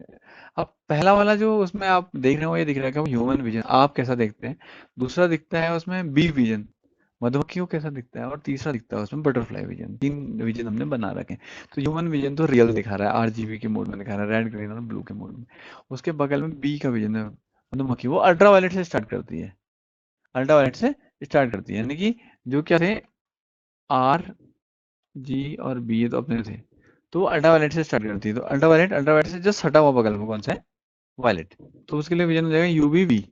अब पहला वाला जो उसमें आप देख रहे हो ये दिख रहा है कि ह्यूमन विजन आप कैसा देखते हैं। दूसरा दिखता है उसमें बी विजन मधुमक्खियों कैसा दिखता है, और तीसरा दिखता है उसमें बटरफ्लाई विजन। तीन विजन हमने बना रखे हैं। तो ह्यूमन विजन तो रियल दिखा रहा है, आरजीबी के मोड में दिखा रहा है, रेड ग्रीन और ब्लू के मोड में। उसके बगल में बी का विजन है मधुमक्खी, वो अल्ट्रावायलेट से स्टार्ट करती है। अल्ट्रावायलेट से स्टार्ट करती है यानी कि जो क्या थे आर जी और बी ये तो अपने थे। तो वो अल्ट्रावायलेट से स्टार्ट करती है। तो अल्ट्रावायलेट अल्ट्रावायलेट से जस्ट हटा हुआ बगल में कौन सा है वायलेट। तो उसके लिए विजन हो जाएगा यूवी बी।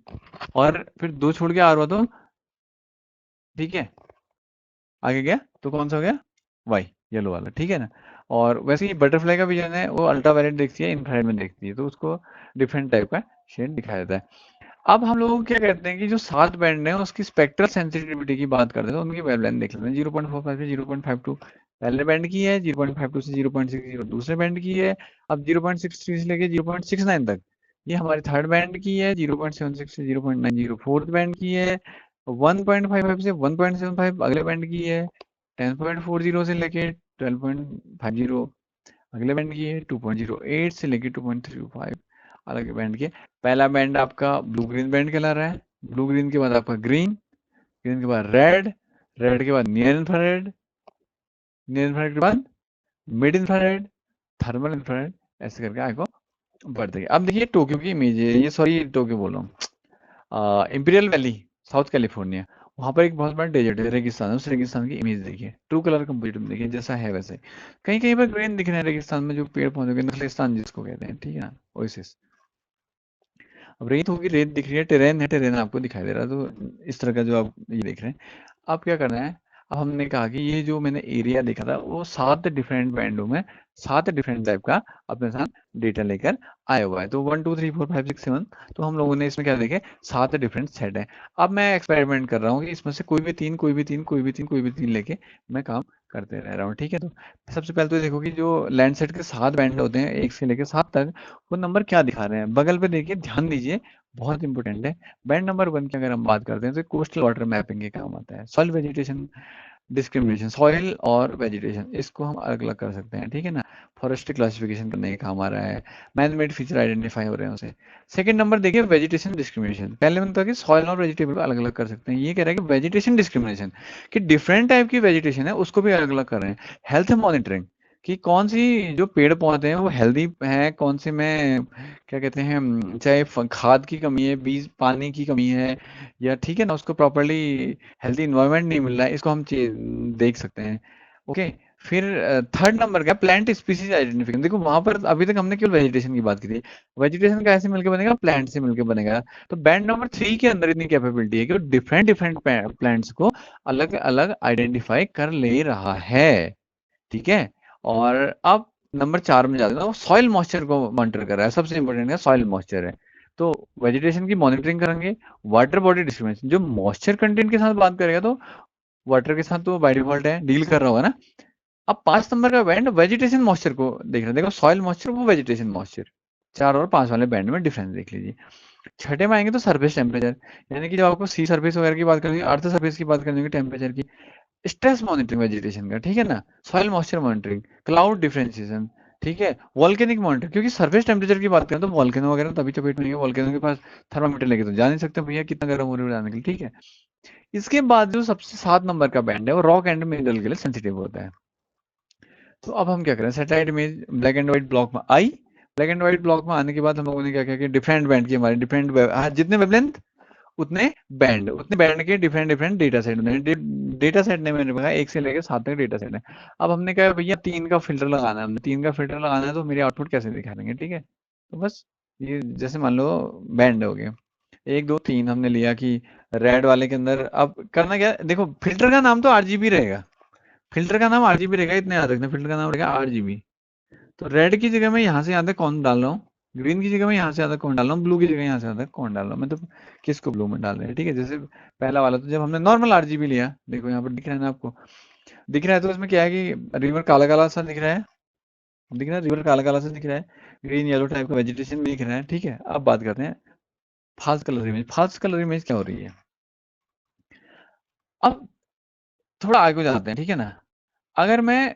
और फिर दो छोड़ के आर हुआ तो ठीक है आगे गया तो कौन सा हो गया वाई येलो वाला, ठीक है ना। और वैसे ही बटरफ्लाई का विजन है वो अल्ट्रावायलेट देखती है इन्फ्रारेड में देखती है, तो उसको डिफरेंट टाइप का शेड दिखाया जाता है। अब हम लोग क्या कहते हैं कि जो 7 बैंड है उसकी स्पेक्ट्रल सेंसिटिविटी की बात करते हैं तो उनकी वेवलेंथ देख लेते हैं। 0.45 से 0.52 पहले बैंड की है, 0.52 से 0.60 दूसरे बैंड की है। अब 0.63 से लेके 0.69 तक ये हमारे थर्ड बैंड की है। 0.76 से 0.90 फोर्थ बैंड की है। 1.55 से 1.75 अगले बैंड की है। 10.40 से लेके 12.50 अगले बैंड की है। 2.08 से लेके 2.35 अलग बैंड की है। पहला बैंड आपका ब्लू ग्रीन बैंड कहला रहा है। ब्लू ग्रीन के बाद आपका ग्रीन, ग्रीन के बाद रेड, रेड के बाद नियर इंफ्रारेड, नियर इंफ्रारेड के बाद मिड इंफ्रारेड, थर्मल इंफ्रारेड, ऐसे करके आपको बढ़ते गए। अब देखिए टोक्यो की इमेज है ये, सॉरी टोक्यो बोल रहा हूँ, इंपीरियल वैली साउथ कैलिफोर्निया। वहां पर एक बहुत बड़ा डेजर्ट है, रेगिस्तान है। उस रेगिस्तान की इमेज देखिए, ट्रू कलर कंपोजिट में देखिए जैसा है वैसे। कहीं कहीं पर ग्रीन दिख रहे हैं रेगिस्तान में, जो पेड़ पौधे के नखलिस्तान जिसको कहते हैं, ठीक है ना, ओएसिस। अब रेत होगी, रेत दिख रही है, टेरेन है, टेरेन आपको दिखाई दे रहा है। तो इस तरह का जो आप ये देख रहे हैं, अब क्या करना है। अब हमने कहा कि ये जो मैंने एरिया देखा था वो 7 डिफरेंट बैंडों में 7 डिफरेंट टाइप का अपने साथ डेटा लेकर आया हुआ है। तो 1 2 3 4 5 6 7, तो हम लोगों ने इसमें क्या देखे 7 डिफरेंट सेट है। अब मैं एक्सपेरिमेंट कर रहा हूँ कि इसमें से कोई भी तीन कोई भी तीन कोई भी तीन कोई भी तीन लेके मैं काम करते रह रहा हूँ, ठीक है। तो सबसे पहले तो देखो कि जो लैंड सेट के 7 बैंड होते हैं 1 से लेकर 7 तक, वो नंबर क्या दिखा रहे हैं बगल पे देखिए, ध्यान दीजिए, बहुत इंपॉर्टेंट है। बैंड नंबर 1 की अगर हम बात करते हैं तो कोस्टल वाटर मैपिंग के काम आता है। सॉइल वेजिटेशन डिस्क्रिमिनेशन, सॉइल और वेजिटेशन इसको हम अलग अलग कर सकते हैं, ठीक है ना। फॉरेस्ट्री क्लासिफिकेशन करने के काम आ रहा है। मैन मेड फीचर आइडेंटिफाई हो रहे हैं उसे। सेकंड नंबर देखिए वेजिटेशन डिस्क्रिमिनेशन। पहले मैंने कहा कि सॉइल और वेजिटेबल को अलग अलग कर सकते हैं, ये कह रहा है कि वेजिटेशन डिस्क्रिमिनेशन कि डिफरेंट टाइप की वेजिटेशन है उसको भी अलग अलग कर रहे हैं। हेल्थ मॉनिटरिंग कि कौन सी जो पेड़ पौधे हैं वो हेल्दी हैं, कौन से में क्या कहते हैं चाहे खाद की कमी है, बीज पानी की कमी है, या ठीक है ना उसको प्रॉपरली हेल्दी इन्वायरमेंट नहीं मिल रहा है, इसको हम देख सकते हैं। ओके। फिर थर्ड नंबर का प्लांट स्पीसीज आइडेंटिफिकेशन। देखो वहां पर अभी तक हमने केवल वेजिटेशन की बात की थी। वेजिटेशन का ऐसे मिलकर बनेगा, प्लांट से मिलकर बनेगा। तो बैंड नंबर 3 के अंदर इतनी कैपेबिलिटी है कि वो डिफरेंट डिफरेंट प्लांट्स को अलग अलग आइडेंटिफाई कर ले रहा है, ठीक है। और अब नंबर 4 में जाते हैं, वो सॉइल मॉइस्चर को मॉनिटर कर रहा है। सबसे इंपॉर्टेंट है सॉइल मॉइस्चर है। तो वेजिटेशन की मॉनिटरिंग करेंगे। वाटर बॉडी डिस्क्रिमिनेशन, जो मॉइस्चर कंटेंट के साथ बात करेगा तो वाटर के साथ तो बाय डिफॉल्ट है डील कर रहा होगा ना। अब 5 नंबर का बैंड वेजिटेशन मॉइस्चर को देख रहे हैं। देखो सॉइल मॉइस्चर वो वेजिटेशन मॉइस्चर, 4 और 5 वाले बैंड में डिफरेंस देख लीजिए। छठे में आएंगे तो सरफेस टेम्परेचर, यानी कि जब आपको सी सरफेस वगैरह की बात करनी है, अर्थ सरफेस की बात करनी होगी टेम्परेचर की। स्ट्रेस मॉनिटरिंग वेजिटेशन का, ठीक है ना। Soil moisture monitoring, cloud differentiation, ठीक है। वॉल्केनिक मॉनिटरिंग, क्योंकि सरफेस टेम्परेचर की बात करें तो वॉल्केनो वगैरह तभी चपेट में आएंगे। वॉल्केनो के पास थर्मामीटर लेके तो जा नहीं सकते भैया कितना गर्म हो रहा है जानने के लिए, ठीक है। इसके बाद जो सबसे 7 नंबर का बैंड है वो रॉक एंड मिनरल के लिए सेंसिटिव होता है। तो अब हम क्या करें, satellite image black and white block में आई। ब्लैक एंड व्हाइट ब्लॉक में आने के बाद हम लोगों ने क्या किया कि डिफरेंट बैंड की हमारे डिफरेंट जितने वेवलेंथ उतने बैंड के डिफरेंट डिफरेंट डेटा सेट बने। डेटा सेट ने मैंने कहा 1 से लेकर 7 तक डेटा सेट है। अब हमने कहा भैया 3 का फिल्टर लगाना है, हमने 3 का फिल्टर लगाना है तो मेरे आउटपुट कैसे दिखा देंगे, ठीक है। तो बस ये जैसे मान लो बैंड हो गए 1 2 3 हमने लिया कि रेड वाले के अंदर अब करना क्या है? देखो फिल्टर का नाम तो आरजीबी रहेगा। फिल्टर का नाम आरजीबी रहेगा, इतने याद रखना, फिल्टर का नाम रहेगा आरजीबी। तो रेड की जगह मैं यहाँ से यहाँ तक कौन डाल रहा हूँ, ग्रीन की जगह मैं यहाँ से ज़्यादा कौन डाल रहा हूँ, ब्लू की जगह यहाँ से ज़्यादा कौन डाल रहा हूँ, मतलब किसको ब्लू में डाल रहे हैं, ठीक है। जैसे पहला वाला तो जब हमने नॉर्मल आरजीबी लिया, देखो यहाँ पर दिख रहा है ना आपको, दिख रहा है, तो इसमें क्या है कि रिवर काला काला सा दिख रहा है, दिख रहा है रिवर काला काला सा दिख रहा है, ग्रीन येलो टाइप का वेजिटेशन भी दिख रहा है, ठीक है। अब बात करते हैं false colour image. False colour image क्या हो रही है, अब थोड़ा आगे को जाते हैं, ठीक है ना। अगर मैं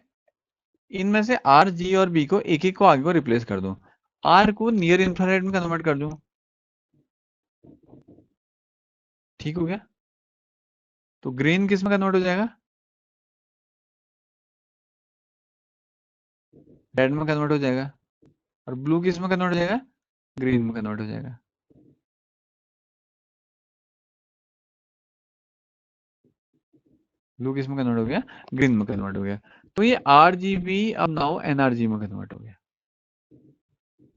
इनमें से आर, जी और बी को एक एक को आगे को रिप्लेस कर दूं, आर को नियर इंफ्रारेड में कन्वर्ट कर दूं, ठीक हो गया। तो ग्रीन किस में कन्वर्ट हो जाएगा, रेड में कन्वर्ट हो जाएगा, और ब्लू किस में कन्वर्ट हो जाएगा, ग्रीन में कन्वर्ट हो जाएगा। ब्लू किस में कन्वर्ट हो गया, ग्रीन में कन्वर्ट हो गया। तो ये आर जी बी अब नाउ एनआरजी में कन्वर्ट हो गया,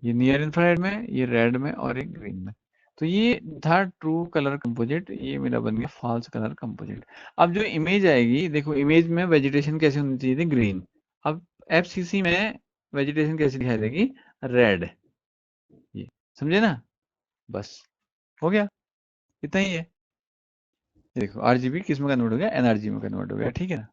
ये नियर इंफ्रारेड में, ये रेड में और एक ग्रीन में। तो ये था ट्रू कलर कंपोजिट, ये मेरा बन गया फॉल्स कलर कंपोजिट। अब जो इमेज आएगी, देखो इमेज में वेजिटेशन कैसे होनी चाहिए थी, ग्रीन। अब एफसीसी में वेजिटेशन कैसे दिखाई देगी, रेड। ये समझे ना, बस हो गया, इतना ही है। देखो आरजीबी किस में कन्वर्ट हो गया, एनआरजी में कन्वर्ट हो गया, ठीक है।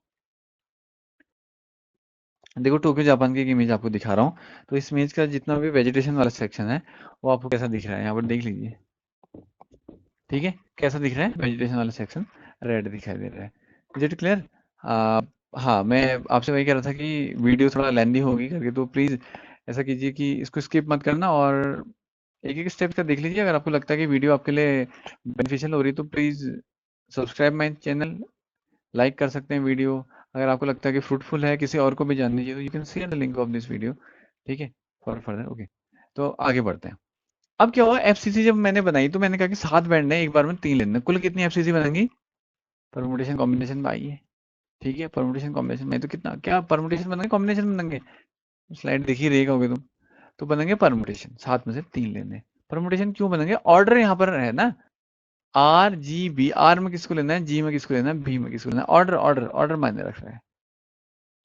देखो टोक्यो जापान की एक इमेज आपको दिखा रहा हूँ। तो इस इमेज का जितना भी वेजिटेशन वाला सेक्शन है वो आपको कैसा दिख रहा है, यहाँ पर देख लीजिए, ठीक है। कैसा दिख रहा है, वेजिटेशन वाला सेक्शन रेड दिखाई दे रहा है। Is it clear. हाँ, मैं आपसे वही कह रहा था कि वीडियो थोड़ा लेंदी होगी करके, तो प्लीज़ ऐसा कीजिए कि इसको स्किप मत करना, और एक एक स्टेप का देख लीजिए। अगर आपको लगता है कि वीडियो आपके लिए बेनिफिशियल हो रही है तो please subscribe my channel, like कर सकते हैं वीडियो। अगर आपको लगता है कि फ्रूटफुल है, किसी और को भी जाननी चाहिए, तो you can share the link of this video, ठीक है, फॉर फर्दर। ओके, तो आगे बढ़ते हैं। अब क्या हुआ, एफसीसी जब मैंने बनाई तो मैंने कहा कि 7 बैंड है, एक बार में 3 लेने हैं। कुल कितनी एफसीसी बनेंगी, परमुटेशन कॉम्बिनेशन में आई है, ठीक है। परमुटेशन कॉम्बिनेशन में तो कितना, क्या परमुटेशन बनेंगे, कॉम्बिनेशन बनेंगे, स्लाइड देखी रहेगा होगे तुम। तो बनेंगे परमुटेशन, 7 में से 3 लेने। परमुटेशन क्यों बनेंगे, ऑर्डर यहाँ पर है ना, आर जी बी, आर में किसको लेना है, जी में किसको लेना है, बी में किसको लेना है, ऑर्डर ऑर्डर ऑर्डर मायने रख रहा है,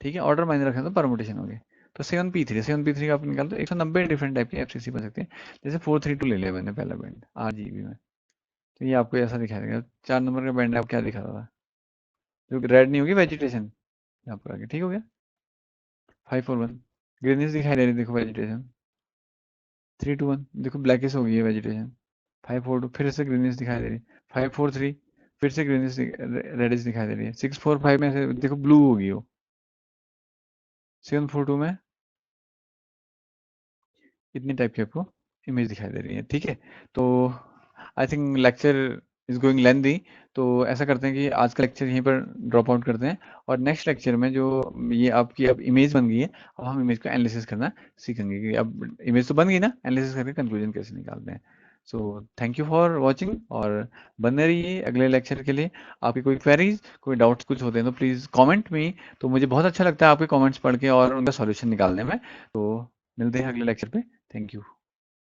ठीक है। ऑर्डर मायने रखना तो परमुटेशन हो गया। तो 7p3, 7p3 का आप निकाल दो, 190 डिफरेंट टाइप के एफसीसी बन सकते हैं। जैसे 432 ले लिया मैंने पहला बैंड आरजीबी में, तो ये आपको ऐसा दिखा देगा। 4 नंबर का बैंड आप क्या दिखा रहा था, जो रेड नहीं होगी वेजिटेशन, यहाँ पर आगे, ठीक हो गया। 541 ग्रीनिश दिखाई दे रही, देखो वेजिटेशन। 321 देखो ब्लैकिश हो गई है वेजिटेशन। 542 फिर से ग्रीनिश दिखाई दे रही है। 543 फिर से ग्रीनिश रेडिश दिखाई दे रही है। 645 में से देखो ब्लू होगी वो। 742 में इतनी टाइप की आपको इमेज दिखाई दे रही है, ठीक है। तो I think lecture is going lengthy, तो ऐसा करते हैं कि आज का लेक्चर यहीं पर ड्रॉप आउट करते हैं, और नेक्स्ट लेक्चर में जो ये आपकी अब इमेज बन गई है, अब हम इमेज को एनालिसिस करना सीखेंगे कि अब इमेज तो बन गई ना, एनालिसिस करके कंक्लूजन कैसे निकालते हैं। So thank you for watching, और बने रहिए अगले लेक्चर के लिए। आपकी कोई क्वेरीज, कोई डाउट्स कुछ होते हैं तो प्लीज़ कॉमेंट में, तो मुझे बहुत अच्छा लगता है आपके कॉमेंट्स पढ़ के और उनका सॉल्यूशन निकालने में। तो मिलते हैं अगले लेक्चर पे, थैंक यू।